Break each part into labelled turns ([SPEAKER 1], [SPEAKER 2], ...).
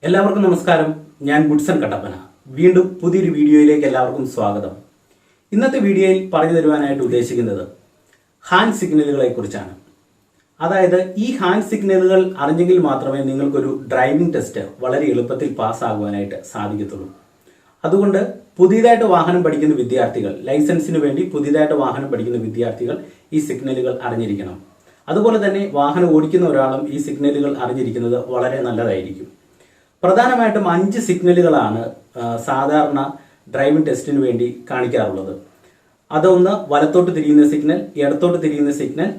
[SPEAKER 1] എല്ലാവർക്കും നമസ്കാരം. ഞാൻ ഗുഡ്സൺ കട്ടപ്പന. വീണ്ടും പുതിയൊരു വീഡിയോയിലേക്ക് എല്ലാവർക്കും സ്വാഗതം. ഇന്നത്തെ വീഡിയോയിൽ പറഞ്ഞു തരുവാനായിട്ട് ഉദ്ദേശിക്കുന്നത് ഹാൻഡ് സിഗ്നലുകളെ കുറിച്ചാണ്. അതായത് ഈ ഹാൻഡ് സിഗ്നലുകൾ അറിഞ്ഞെങ്കിൽ മാത്രമേ നിങ്ങൾക്കൊരു ഡ്രൈവിംഗ് ടെസ്റ്റ് വളരെ എളുപ്പത്തിൽ പാസ്സാകുവാനായിട്ട് സാധിക്കത്തുള്ളൂ. അതുകൊണ്ട് പുതിയതായിട്ട് വാഹനം പഠിക്കുന്ന വിദ്യാർത്ഥികൾ, ലൈസൻസിന് വേണ്ടി പുതിയതായിട്ട് വാഹനം പഠിക്കുന്ന വിദ്യാർത്ഥികൾ ഈ സിഗ്നലുകൾ അറിഞ്ഞിരിക്കണം. അതുപോലെ തന്നെ വാഹനം ഓടിക്കുന്ന ഒരാളും ഈ സിഗ്നലുകൾ അറിഞ്ഞിരിക്കുന്നത് വളരെ നല്ലതായിരിക്കും. പ്രധാനമായിട്ടും 5 സിഗ്നലുകളാണ് സാധാരണ ഡ്രൈവിംഗ് ടെസ്റ്റിന് വേണ്ടി കാണിക്കാറുള്ളത്. അതൊന്ന് വലത്തോട്ട് തിരിയുന്ന സിഗ്നൽ, ഇടത്തോട്ട് തിരിയുന്ന സിഗ്നൽ,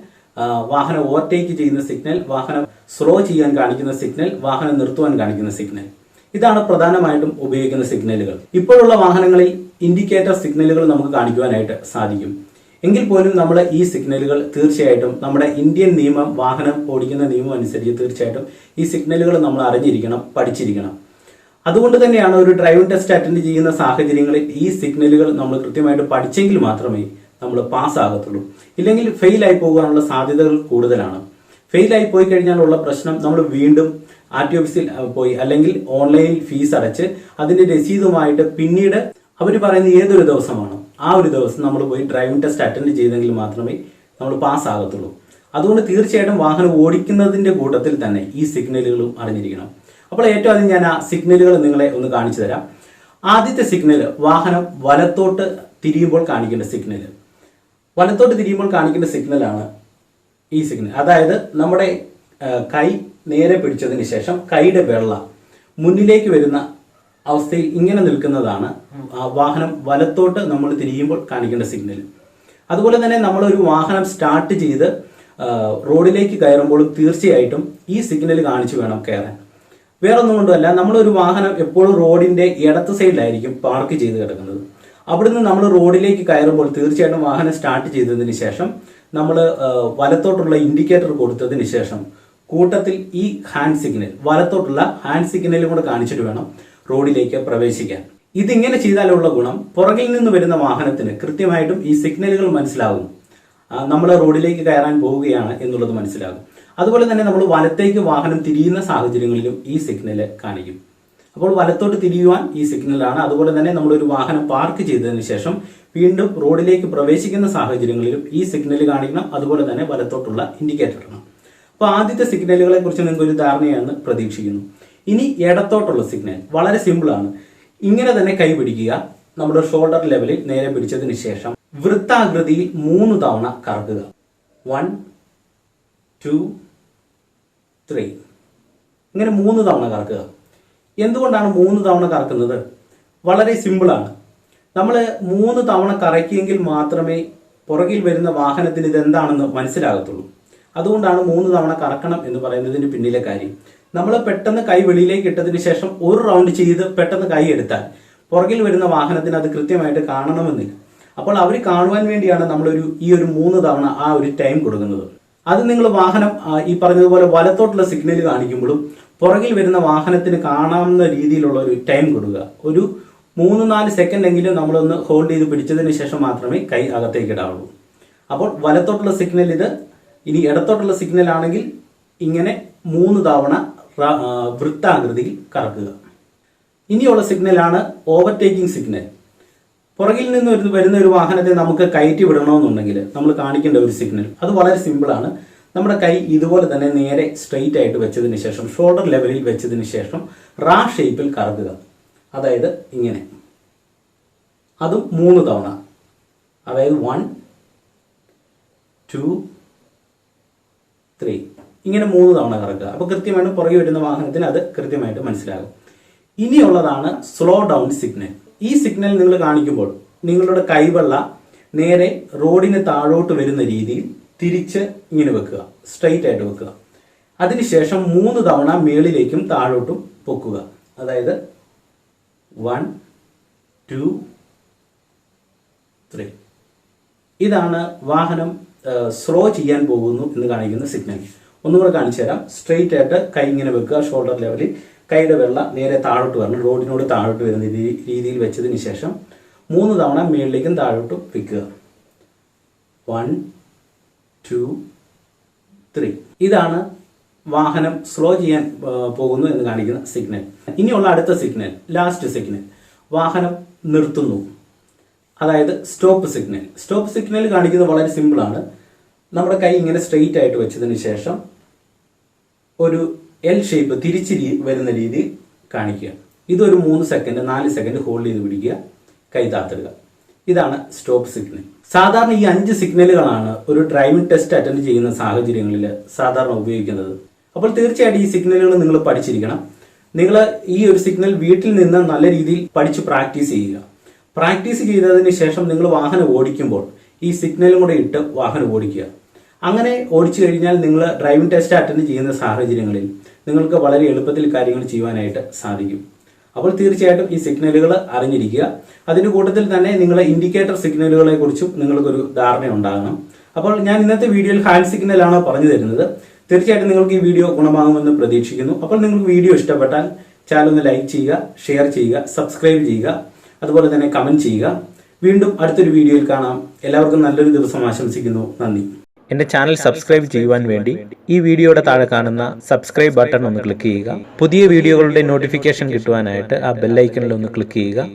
[SPEAKER 1] വാഹനം ഓവർടേക്ക് ചെയ്യുന്ന സിഗ്നൽ, വാഹനം സ്ലോ ചെയ്യാൻ കാണിക്കുന്ന സിഗ്നൽ, വാഹനം നിർത്തുവാൻ കാണിക്കുന്ന സിഗ്നൽ. ഇതാണ് പ്രധാനമായിട്ടും ഉപയോഗിക്കുന്ന സിഗ്നലുകൾ. ഇപ്പോഴുള്ള വാഹനങ്ങളിൽ ഇൻഡിക്കേറ്റർ സിഗ്നലുകൾ നമുക്ക് കാണിക്കുവാനായിട്ട് സാധിക്കും. എങ്കിൽ പോലും നമ്മൾ ഈ സിഗ്നലുകൾ തീർച്ചയായിട്ടും നമ്മുടെ ഇന്ത്യൻ നിയമം, വാഹനം ഓടിക്കുന്ന നിയമം അനുസരിച്ച് തീർച്ചയായിട്ടും ഈ സിഗ്നലുകൾ നമ്മൾ അറിഞ്ഞിരിക്കണം, പഠിച്ചിരിക്കണം. അതുകൊണ്ട് തന്നെയാണ് ഒരു ഡ്രൈവിംഗ് ടെസ്റ്റ് അറ്റൻഡ് ചെയ്യുന്ന സാഹചര്യങ്ങളിൽ ഈ സിഗ്നലുകൾ നമ്മൾ കൃത്യമായിട്ട് പഠിച്ചെങ്കിൽ മാത്രമേ നമ്മൾ പാസ്സാകത്തുള്ളൂ. ഇല്ലെങ്കിൽ ഫെയിലായി പോകാനുള്ള സാധ്യതകൾ കൂടുതലാണ്. ഫെയിലായി പോയി കഴിഞ്ഞാലുള്ള പ്രശ്നം, നമ്മൾ വീണ്ടും RTO ഓഫീസിൽ പോയി അല്ലെങ്കിൽ ഓൺലൈനിൽ ഫീസ് അടച്ച് അതിന്റെ രസീതുമായിട്ട് പിന്നീട് അവർ പറയുന്ന ഏതൊരു ദിവസമാണോ ആ ഒരു ദിവസം നമ്മൾ പോയി ഡ്രൈവിംഗ് ടെസ്റ്റ് അറ്റൻഡ് ചെയ്തെങ്കിൽ മാത്രമേ നമ്മൾ പാസ്സാകത്തുള്ളൂ. അതുകൊണ്ട് തീർച്ചയായിട്ടും വാഹനം ഓടിക്കുന്നതിന്റെ കൂട്ടത്തിൽ തന്നെ ഈ സിഗ്നലുകളും അറിഞ്ഞിരിക്കണം. അപ്പോൾ ഏറ്റവും ആദ്യം ഞാൻ ആ സിഗ്നലുകൾ നിങ്ങളെ ഒന്ന് കാണിച്ചു തരാം. ആദ്യത്തെ സിഗ്നൽ വാഹനം വലത്തോട്ട് തിരിയുമ്പോൾ കാണിക്കേണ്ട സിഗ്നൽ. വലത്തോട്ട് തിരിയുമ്പോൾ കാണിക്കേണ്ട സിഗ്നലാണ് ഈ സിഗ്നൽ. അതായത് നമ്മുടെ കൈ നേരെ പിടിച്ചതിന് ശേഷം കൈയുടെ വെള്ള മുന്നിലേക്ക് വരുന്ന അവസ്ഥയിൽ ഇങ്ങനെ നിൽക്കുന്നതാണ് വാഹനം വലത്തോട്ട് നമ്മൾ തിരിയുമ്പോൾ കാണിക്കേണ്ട സിഗ്നൽ. അതുപോലെ തന്നെ നമ്മളൊരു വാഹനം സ്റ്റാർട്ട് ചെയ്ത് റോഡിലേക്ക് കയറുമ്പോഴും തീർച്ചയായിട്ടും ഈ സിഗ്നൽ കാണിച്ചു വേണം കയറാൻ. വേറൊന്നും കൊണ്ടുമല്ല, നമ്മളൊരു വാഹനം എപ്പോഴും റോഡിന്റെ ഇടത്ത് സൈഡിലായിരിക്കും പാർക്ക് ചെയ്ത് കിടക്കുന്നത്. അവിടുന്ന് നമ്മൾ റോഡിലേക്ക് കയറുമ്പോൾ തീർച്ചയായിട്ടും വാഹനം സ്റ്റാർട്ട് ചെയ്തതിന് ശേഷം നമ്മൾ വലത്തോട്ടുള്ള ഇൻഡിക്കേറ്റർ കൊടുത്തതിന് ശേഷം കൂട്ടത്തിൽ ഈ ഹാൻഡ് സിഗ്നൽ, വലത്തോട്ടുള്ള ഹാൻഡ് സിഗ്നലും കൂടെ കാണിച്ചിട്ട് വേണം റോഡിലേക്ക് പ്രവേശിക്കാൻ. ഇതിങ്ങനെ ചെയ്താലുള്ള ഗുണം, പുറകിൽ നിന്ന് വരുന്ന വാഹനത്തിന് കൃത്യമായിട്ടും ഈ സിഗ്നലുകൾ മനസ്സിലാകും, നമ്മൾ റോഡിലേക്ക് കയറാൻ പോവുകയാണ് എന്നുള്ളത് മനസ്സിലാകും. അതുപോലെ തന്നെ നമ്മൾ വലത്തേക്ക് വാഹനം തിരിയുന്ന സാഹചര്യങ്ങളിലും ഈ സിഗ്നൽ കാണിക്കും. അപ്പോൾ വലത്തോട്ട് തിരിയുവാൻ ഈ സിഗ്നലാണ്. അതുപോലെ തന്നെ നമ്മളൊരു വാഹനം പാർക്ക് ചെയ്തതിന് ശേഷം വീണ്ടും റോഡിലേക്ക് പ്രവേശിക്കുന്ന സാഹചര്യങ്ങളിലും ഈ സിഗ്നൽ കാണിക്കണം. അതുപോലെ തന്നെ വലത്തോട്ടുള്ള ഇൻഡിക്കേറ്റർ ഇടണം. അപ്പോൾ ആദ്യത്തെ സിഗ്നലുകളെ കുറിച്ച് നിങ്ങൾക്ക് ഒരു ധാരണയാണെന്ന് പ്രതീക്ഷിക്കുന്നു. ഇനി ഇടത്തോട്ടുള്ള സിഗ്നൽ വളരെ സിമ്പിളാണ്. ഇങ്ങനെ തന്നെ കൈ പിടിക്കുക, നമ്മുടെ ഷോൾഡർ ലെവലിൽ നേരെ പിടിച്ചതിന് ശേഷം വൃത്താകൃതിയിൽ 3 തവണ കറക്കുക. 1 2 3 ഇങ്ങനെ 3 തവണ കറക്കുക. എന്തുകൊണ്ടാണ് 3 തവണ കറക്കുന്നത്? വളരെ സിമ്പിളാണ്. നമ്മൾ 3 തവണ കറക്കിയെങ്കിൽ മാത്രമേ പുറകിൽ വരുന്ന വാഹനത്തിന് ഇതെന്താണെന്ന് മനസ്സിലാകത്തുള്ളൂ. അതുകൊണ്ടാണ് 3 തവണ കറക്കണം എന്ന് പറയുന്നതിന് പിന്നിലെ കാര്യം. നമ്മൾ പെട്ടെന്ന് കൈ വെളിയിലേക്ക് ഇട്ടതിന് ശേഷം ഒരു റൗണ്ട് ചെയ്ത് പെട്ടെന്ന് കൈ എടുത്താൽ പുറകിൽ വരുന്ന വാഹനത്തിന് അത് കൃത്യമായിട്ട് കാണണമെന്നില്ല. അപ്പോൾ അവർ കാണുവാൻ വേണ്ടിയാണ് ഈ ഒരു 3 തവണ ആ ഒരു ടൈം കൊടുക്കുന്നത്. അത് നിങ്ങൾ വാഹനം ഈ പറഞ്ഞതുപോലെ വലത്തോട്ടുള്ള സിഗ്നൽ കാണിക്കുമ്പോഴും പുറകിൽ വരുന്ന വാഹനത്തിന് കാണാവുന്ന രീതിയിലുള്ള ഒരു ടൈം കൊടുക്കുക. ഒരു 3-4 സെക്കൻഡ് എങ്കിലും നമ്മളൊന്ന് ഹോൾഡ് ചെയ്ത് പിടിച്ചതിന് ശേഷം മാത്രമേ കൈ അകത്തേക്ക് ഇടാവുള്ളൂ. അപ്പോൾ വലത്തോട്ടുള്ള സിഗ്നൽ ഇത്. ഇനി ഇടത്തോട്ടുള്ള സിഗ്നൽ ആണെങ്കിൽ ഇങ്ങനെ 3 തവണ വൃത്താകൃതിയിൽ കറക്കുക. ഇനിയുള്ള സിഗ്നലാണ് ഓവർടേക്കിംഗ് സിഗ്നൽ. പുറകിൽ നിന്ന് വരുന്ന ഒരു വാഹനത്തെ നമുക്ക് കയറ്റി വിടണമെന്നുണ്ടെങ്കിൽ നമ്മൾ കാണിക്കേണ്ട ഒരു സിഗ്നൽ, അത് വളരെ സിമ്പിളാണ്. നമ്മുടെ കൈ ഇതുപോലെ തന്നെ നേരെ സ്ട്രെയിറ്റ് ആയിട്ട് വെച്ചതിന് ശേഷം ഷോൾഡർ ലെവലിൽ വെച്ചതിന് ശേഷം റാ ഷേപ്പിൽ കറക്കുക. അതായത് ഇങ്ങനെ, അതും 3 തവണ. അതായത് 1 2 3 ഇങ്ങനെ 3 തവണ കറക്കുക. അപ്പോൾ കൃത്യമായിട്ട് പുറകെ വരുന്ന വാഹനത്തിന് അത് കൃത്യമായിട്ട് മനസ്സിലാകും. ഇനിയുള്ളതാണ് സ്ലോ ഡൗൺ സിഗ്നൽ. ഈ സിഗ്നൽ നിങ്ങൾ കാണിക്കുമ്പോൾ നിങ്ങളുടെ കൈവെള്ള നേരെ റോഡിന് താഴോട്ട് വരുന്ന രീതിയിൽ തിരിച്ച് ഇങ്ങനെ വെക്കുക, സ്ട്രെയിറ്റ് ആയിട്ട് വെക്കുക. അതിനുശേഷം 3 തവണ മേളിലേക്കും താഴോട്ടും പൊക്കുക. അതായത് 1 2 3 ഇതാണ് വാഹനം സ്ലോ ചെയ്യാൻ പോകുന്നു എന്ന് കാണിക്കുന്ന സിഗ്നൽ. ഒന്നുകൂടെ കാണിച്ചു തരാം. സ്ട്രെയിറ്റ് ആയിട്ട് കൈ ഇങ്ങനെ വെക്കുക, ഷോൾഡർ ലെവലിൽ കൈയുടെ വെള്ള നേരെ താഴോട്ട് വരണം, റോഡിനോട് താഴോട്ട് വരുന്ന രീതിയിൽ വെച്ചതിന് ശേഷം 3 തവണ മേളിലേക്കും താഴോട്ടും വെക്കുക. 1 2 3 ഇതാണ് വാഹനം സ്ലോ ചെയ്യാൻ പോകുന്നു എന്ന് കാണിക്കുന്ന സിഗ്നൽ. ഇനിയുള്ള അടുത്ത സിഗ്നൽ, ലാസ്റ്റ് സിഗ്നൽ, വാഹനം നിർത്തുന്നു, അതായത് സ്റ്റോപ്പ് സിഗ്നൽ. സ്റ്റോപ്പ് സിഗ്നൽ കാണിക്കുന്നത് വളരെ സിമ്പിളാണ്. നമ്മുടെ കൈ ഇങ്ങനെ സ്ട്രെയിറ്റ് ആയിട്ട് വെച്ചതിന് ശേഷം ഒരു എൽ ഷേപ്പ് തിരിച്ച് വരുന്ന രീതി കാണിക്കുക. ഇതൊരു 3 സെക്കൻഡ് 4 സെക്കൻഡ് ഹോൾഡ് ചെയ്ത് പിടിക്കുക, കൈ താത്തിടുക. ഇതാണ് സ്റ്റോപ്പ് സിഗ്നൽ. സാധാരണ ഈ 5 സിഗ്നലുകളാണ് ഒരു ഡ്രൈവിംഗ് ടെസ്റ്റ് അറ്റൻഡ് ചെയ്യുന്ന സാഹചര്യങ്ങളിൽ സാധാരണ ഉപയോഗിക്കുന്നത്. അപ്പോൾ തീർച്ചയായിട്ടും ഈ സിഗ്നലുകൾ നിങ്ങൾ പഠിച്ചിരിക്കണം. നിങ്ങൾ ഈ ഒരു സിഗ്നൽ വീട്ടിൽ നിന്ന് നല്ല രീതിയിൽ പഠിച്ച് പ്രാക്ടീസ് ചെയ്യുക. പ്രാക്ടീസ് ചെയ്തതിന് ശേഷം നിങ്ങൾ വാഹനം ഓടിക്കുമ്പോൾ ഈ സിഗ്നലും കൂടെ ഇട്ട് വാഹനം ഓടിക്കുക. അങ്ങനെ ഓടിച്ചു കഴിഞ്ഞാൽ നിങ്ങൾ ഡ്രൈവിംഗ് ടെസ്റ്റ് അറ്റൻഡ് ചെയ്യുന്ന സാഹചര്യങ്ങളിൽ നിങ്ങൾക്ക് വളരെ എളുപ്പത്തിൽ കാര്യങ്ങൾ ചെയ്യുവാനായിട്ട് സാധിക്കും. അപ്പോൾ തീർച്ചയായിട്ടും ഈ സിഗ്നലുകൾ അറിഞ്ഞിരിക്കുക. അതിൻ്റെ കൂട്ടത്തിൽ തന്നെ നിങ്ങളെ ഇൻഡിക്കേറ്റർ സിഗ്നലുകളെ കുറിച്ചും നിങ്ങൾക്കൊരു ധാരണ ഉണ്ടാകണം. അപ്പോൾ ഞാൻ ഇന്നത്തെ വീഡിയോയിൽ ഹാൻഡ് സിഗ്നലാണ് പറഞ്ഞു തരുന്നത്. തീർച്ചയായിട്ടും നിങ്ങൾക്ക് ഈ വീഡിയോ ഗുണമാകുമെന്ന് പ്രതീക്ഷിക്കുന്നു. അപ്പോൾ നിങ്ങൾക്ക് വീഡിയോ ഇഷ്ടപ്പെട്ടാൽ ചാനൽ ഒന്ന് ലൈക്ക് ചെയ്യുക, ഷെയർ ചെയ്യുക, സബ്സ്ക്രൈബ് ചെയ്യുക, അതുപോലെ തന്നെ കമൻറ്റ് ചെയ്യുക. വീണ്ടും അടുത്തൊരു വീഡിയോയിൽ കാണാം. എല്ലാവർക്കും നല്ലൊരു ദിവസം ആശംസിക്കുന്നു. നന്ദി.
[SPEAKER 2] എൻ്റെ ചാനൽ സബ്സ്ക്രൈബ് ചെയ്യുവാൻ വേണ്ടി ഈ വീഡിയോയുടെ താഴെ കാണുന്ന സബ്സ്ക്രൈബ് ബട്ടൺ ഒന്ന് ക്ലിക്ക് ചെയ്യുക. പുതിയ വീഡിയോകളുടെ നോട്ടിഫിക്കേഷൻ കിട്ടുവാനായിട്ട് ആ ബെൽ ഐക്കണിൽ ഒന്ന് ക്ലിക്ക് ചെയ്യുക.